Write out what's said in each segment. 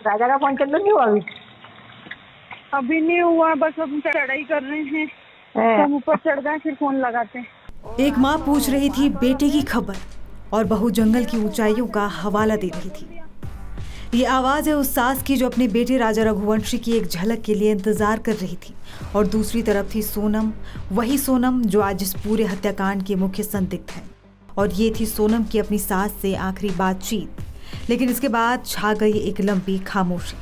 राजा का फोन चालू नहीं हुआ अभी नहीं हुआ, बस हम चढ़ाई कर रहे हैं, हम ऊपर चढ़ गए फिर फोन लगाते हैं। एक माँ पूछ रही थी बेटे की खबर और बहू जंगल की ऊंचाइयों का हवाला दे रही थी। ये आवाज है उस सास की जो अपने बेटे राजा रघुवंशी की एक झलक के लिए इंतजार कर रही थी, और दूसरी तरफ थी सोनम, वही सोनम जो आज इस पूरे हत्याकांड की मुख्य संदिग्ध है। और ये थी सोनम की अपनी सास से आखिरी बातचीत, लेकिन इसके बाद छा गई एक लंबी खामोशी।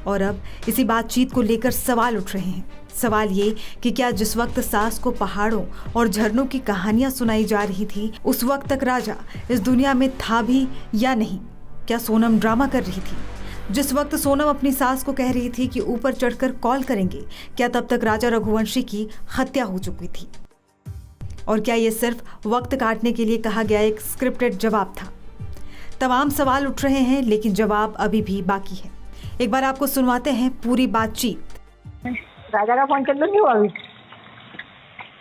और अब इसी बातचीत को लेकर सवाल उठ रहे हैं। सवाल ये कि क्या जिस वक्त सास को पहाड़ों और झरनों की कहानियां सुनाई जा रही थी, उस वक्त तक राजा इस दुनिया में था भी या नहीं? क्या सोनम ड्रामा कर रही थी? जिस वक्त सोनम अपनी सास को कह रही थी कि ऊपर चढ़कर कॉल करेंगे, क्या तब तक राजा रघुवंशी की हत्या हो चुकी थी? और क्या ये सिर्फ वक्त काटने के लिए कहा गया एक स्क्रिप्टेड जवाब था? तमाम सवाल उठ रहे हैं, लेकिन जवाब अभी भी बाकी है। एक बार आपको सुनवाते हैं पूरी बातचीत। राजा का फोन चालू नहीं हुआ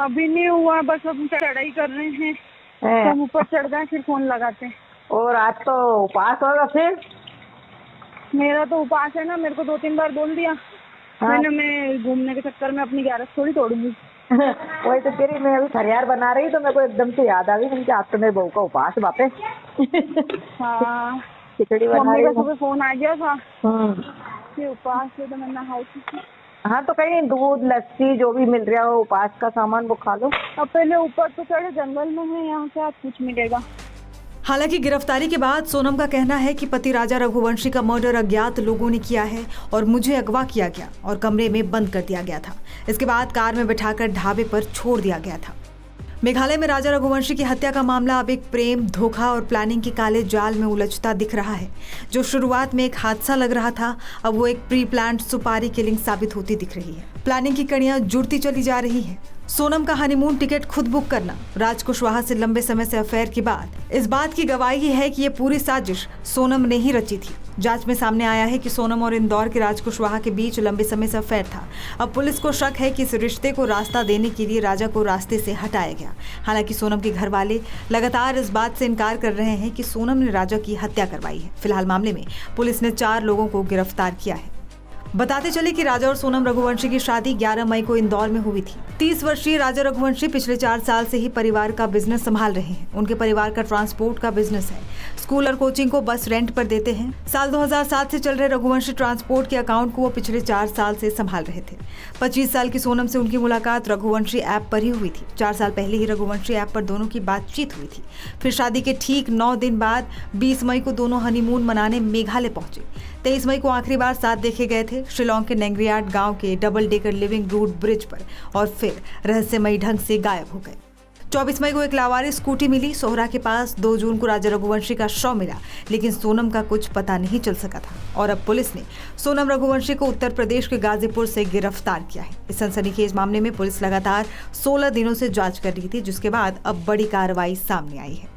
अभी नहीं हुआ, बस हम चढ़ाई कर रहे हैं, हम ऊपर चढ़ गए फिर फोन लगाते हैं। और आज तो उपास होगा फिर? मेरा तो उपास है ना, मेरे को 2-3 बार बोल दिया। मैं घूमने के चक्कर में अपनी ग्यारस थोड़ी तोड़ूंगी। वही तो तेरी, मैं अभी खरियार बना रही तो मेरे को एकदम से याद आ गई कि आज तो मेरे बहू का उपास बापे। हाँ, खिचड़ी बना रही। सुबह फोन आ गया था कि उपास है, तो मैं नहाई थी। हाँ, तो कहीं दूध लस्सी जो भी मिल रहा हो उपास का सामान वो खा लो। अब पहले ऊपर तो चढ़े, जंगल में है, यहाँ से आज कुछ मिलेगा। हालांकि गिरफ्तारी के बाद सोनम का कहना है कि पति राजा रघुवंशी का मर्डर अज्ञात लोगों ने किया है और मुझे अगवा किया गया और कमरे में बंद कर दिया गया था। इसके बाद कार में बिठाकर ढाबे पर छोड़ दिया गया था। मेघालय में राजा रघुवंशी की हत्या का मामला अब एक प्रेम, धोखा और प्लानिंग के काले जाल में उलझता दिख रहा है। जो शुरुआत में एक हादसा लग रहा था, अब वो एक प्री प्लान्ड सुपारी किलिंग साबित होती दिख रही है। प्लानिंग की कड़ियां जुड़ती चली जा रही है। सोनम का हनीमून टिकट खुद बुक करना, राज कुशवाहा से लंबे समय से अफेयर के बाद इस बात की गवाही है कि ये पूरी साजिश सोनम ने ही रची थी। जांच में सामने आया है कि सोनम और इंदौर के राज कुशवाहा के बीच लंबे समय से अफेयर था। अब पुलिस को शक है कि इस रिश्ते को रास्ता देने के लिए राजा को रास्ते से हटाया गया। हालांकि सोनम के घर वाले लगातार इस बात से इनकार कर रहे हैं कि सोनम ने राजा की हत्या करवाई है। फिलहाल मामले में पुलिस ने 4 लोगों को गिरफ्तार किया है। बताते चले कि राजा और सोनम रघुवंशी की शादी 11 मई को इंदौर में हुई थी। 30 वर्षीय राजा रघुवंशी पिछले 4 साल से ही परिवार का बिजनेस संभाल रहे हैं। उनके परिवार का ट्रांसपोर्ट का बिजनेस है। स्कूल और कोचिंग को बस रेंट पर देते हैं। साल 2007 से चल रहे रघुवंशी ट्रांसपोर्ट के अकाउंट को वो पिछले 4 साल से संभाल रहे थे। 25 साल की सोनम से उनकी मुलाकात रघुवंशी ऐप पर ही हुई थी। 4 साल पहले ही रघुवंशी ऐप पर दोनों की बातचीत हुई थी। फिर शादी के ठीक 9 दिन बाद 20 मई को दोनों हनीमून मनाने मेघालय पहुंचे। 23 मई को आखिरी बार साथ देखे गए थे शिलोंग के नेंगरियाट गांव के double decker living root bridge पर, और फिर रहस्यमयी ढंग से गायब हो गए। 24 मई को एक लावारिस स्कूटी मिली सोहरा के पास। 2 जून को राजा रघुवंशी का शव मिला, लेकिन सोनम का कुछ पता नहीं चल सका था। और अब पुलिस ने सोनम रघुवंशी को उत्तर प्रदेश के गाजीपुर से गिरफ्तार किया है। इस सनसनीखेज मामले में पुलिस लगातार 16 दिनों से जांच कर रही थी, जिसके बाद अब बड़ी कार्रवाई सामने आई है।